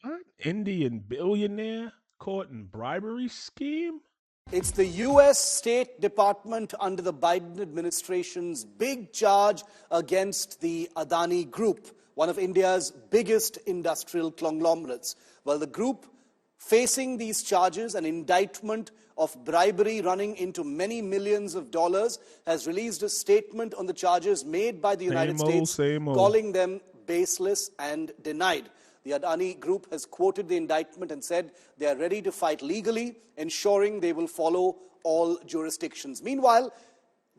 What? Indian billionaire caught in bribery scheme? It's the US State Department under the Biden administration's big charge against the Adani Group, one of India's biggest industrial conglomerates. Well, the group facing these charges, an indictment of bribery running into many millions of dollars, has released a statement on the charges made by the United States, Same old. calling them baseless and denied. The Adani Group has quoted the indictment and said they are ready to fight legally, ensuring they will follow all jurisdictions. Meanwhile,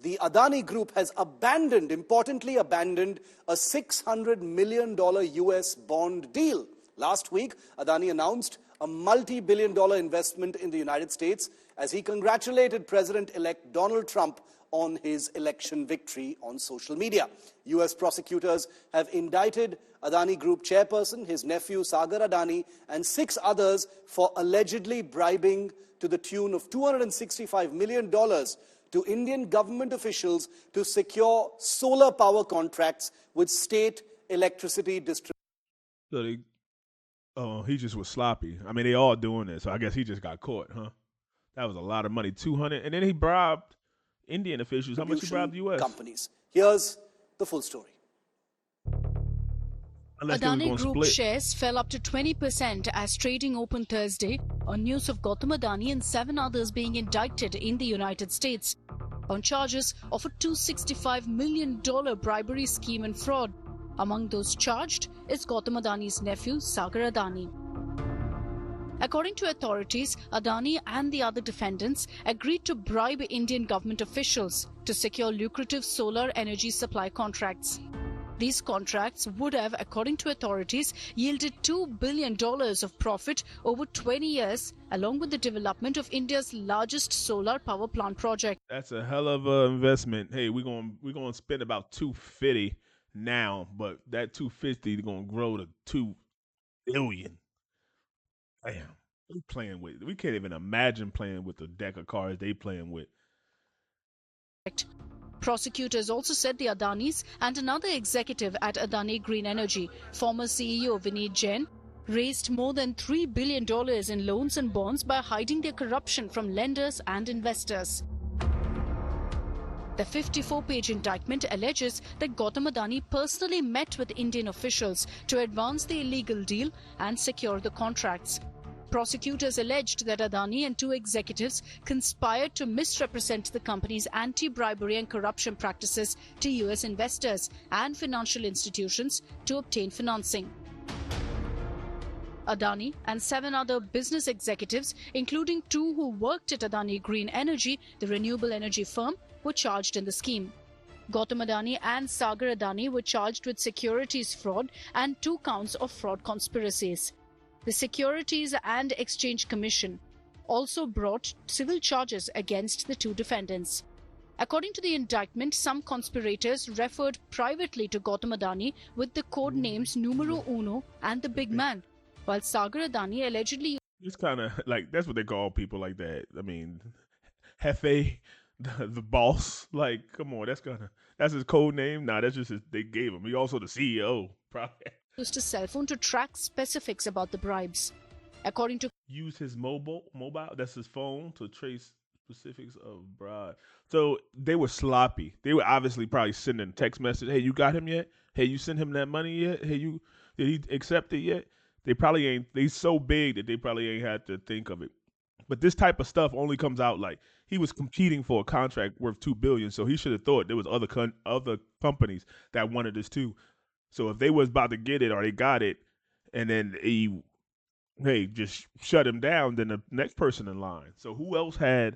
the Adani Group has importantly abandoned, a $600 million US bond deal. Last week, Adani announced a multi-billion-dollar investment in the United States as he congratulated President-elect Donald Trump on his election victory on social media. US prosecutors have indicted Adani Group chairperson, his nephew Sagar Adani, and 6 others for allegedly bribing to the tune of $265 million to Indian government officials to secure solar power contracts with state electricity distributors. So he just was sloppy. I mean, they all doing this, so I guess he just got caught, huh? That was a lot of money, 200, and then he bribed Indian officials. How much he bribed the U.S.? Companies. Here's the full story. Adani Group shares fell up to 20% as trading opened Thursday on news of Gautam Adani and 7 others being indicted in the United States on charges of a $265 million bribery scheme and fraud. Among those charged is Gautam Adani's nephew, Sagar Adani. According to authorities, Adani and the other defendants agreed to bribe Indian government officials to secure lucrative solar energy supply contracts. These contracts would have, according to authorities, yielded $2 billion of profit over 20 years, along with the development of India's largest solar power plant project. That's a hell of an investment. Hey, we're gonna spend about $250 now, but that $250 is gonna grow to $2 billion. Damn, we can't even imagine playing with the deck of cards they playing with. Prosecutors also said the Adanis and another executive at Adani Green Energy, former CEO Vneet S, raised more than $3 billion in loans and bonds by hiding their corruption from lenders and investors. The 54-page indictment alleges that Gautam Adani personally met with Indian officials to advance the illegal deal and secure the contracts. Prosecutors alleged that Adani and 2 executives conspired to misrepresent the company's anti-bribery and corruption practices to US investors and financial institutions to obtain financing. Adani and 7 other business executives, including 2 who worked at Adani Green Energy, the renewable energy firm, were charged in the scheme. Gautam Adani and Sagar Adani were charged with securities fraud and 2 counts of fraud conspiracies. The Securities and Exchange Commission also brought civil charges against the 2 defendants. According to the indictment, some conspirators referred privately to Gautam Adani with the code names Numero Uno and the Big Man, while Sagar Adani allegedly... It's kind of like, that's what they call people like that. I mean, Jefe, the boss. Like, come on, that's his code name? Nah, that's just they gave him. He also the CEO, probably. Used a cell phone to track specifics about the bribes. According to... Use his mobile, that's his phone, to trace specifics of bribe. So they were sloppy. They were obviously probably sending text message. Hey, you got him yet? Hey, you sent him that money yet? Hey, did he accept it yet? They probably ain't. They so big that they probably ain't had to think of it. But this type of stuff only comes out like he was competing for a contract worth $2 billion. So he should have thought there was other companies that wanted this too. So if they was about to get it or they got it, and then just shut him down, then the next person in line. So who else had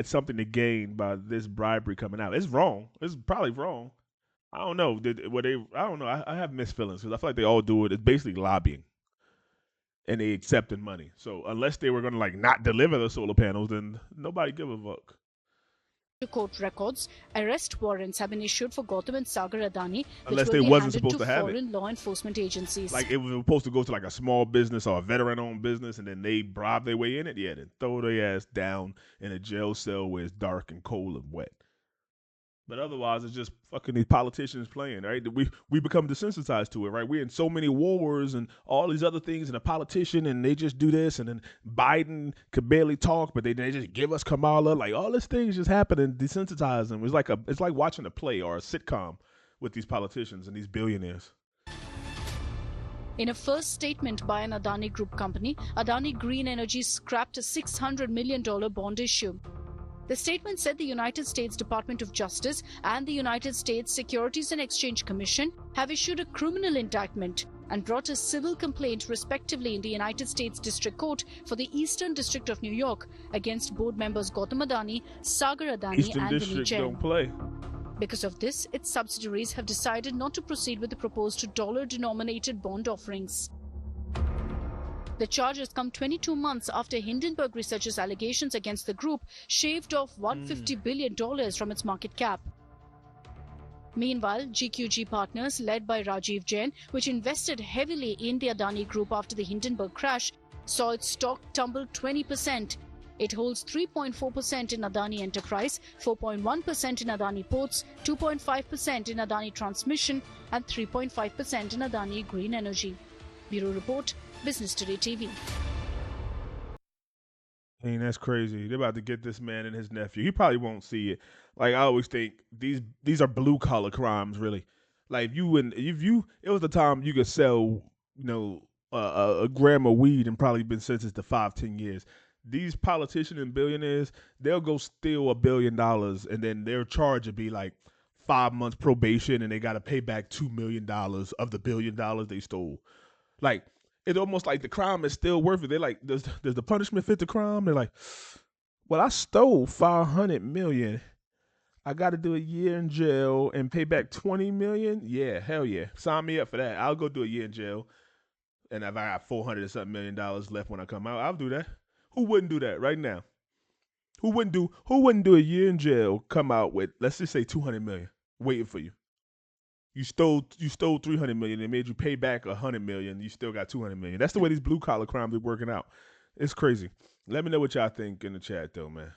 something to gain by this bribery coming out? It's wrong. It's probably wrong. I don't know. I don't know. I have mixed feelings because I feel like they all do it. It's basically lobbying, and they accepting money. So unless they were going to like not deliver the solar panels, then nobody give a fuck. Court records, arrest warrants have been issued for Gautam and Sagar Adani, unless they wasn't supposed to have foreign law enforcement agencies. Like it was supposed to go to like a small business or a veteran-owned business, and then they bribe their way in it. Yeah, then throw their ass down in a jail cell where it's dark and cold and wet. But otherwise, it's just fucking these politicians playing, right? We become desensitized to it, right? We're in so many wars and all these other things, and a politician, and they just do this, and then Biden could barely talk, but they just give us Kamala, like all these things just happen and desensitize them. It's like watching a play or a sitcom with these politicians and these billionaires. In a first statement by an Adani Group company, Adani Green Energy scrapped a $600 million bond issue. The statement said the United States Department of Justice and the United States Securities and Exchange Commission have issued a criminal indictment and brought a civil complaint respectively in the United States District Court for the Eastern District of New York against board members Gautam Adani, Sagar Adani Eastern and Vneet District S. don't play. Because of this, its subsidiaries have decided not to proceed with the proposed dollar-denominated bond offerings. The charges come 22 months after Hindenburg Research's allegations against the group shaved off $150 billion from its market cap. Meanwhile, GQG Partners, led by Rajiv Jain, which invested heavily in the Adani Group after the Hindenburg crash, saw its stock tumble 20%. It holds 3.4% in Adani Enterprise, 4.1% in Adani Ports, 2.5% in Adani Transmission, and 3.5% in Adani Green Energy. Bureau Report, Business Today TV. I mean, that's crazy. They're about to get this man and his nephew. He probably won't see it. Like I always think, these are blue collar crimes, really. Like if you, it was the time you could sell, a gram of weed and probably been sentenced to 5-10 years. These politicians and billionaires, they'll go steal $1 billion and then their charge would be like 5 months probation and they got to pay back $2 million of the $1 billion they stole. Like, it's almost like the crime is still worth it. They're like, does the punishment fit the crime? They're like, well, I stole $500 million. I got to do a year in jail and pay back $20 million. Yeah, hell yeah, sign me up for that. I'll go do a year in jail, and if I got $400 or something million left when I come out, I'll do that. Who wouldn't do that right now? Who wouldn't do a year in jail, come out with, let's just say $200 million waiting for you? You stole $300 million. They made you pay back $100 million. You still got $200 million. That's the way these blue collar crimes are working out. It's crazy. Let me know what y'all think in the chat, though, man.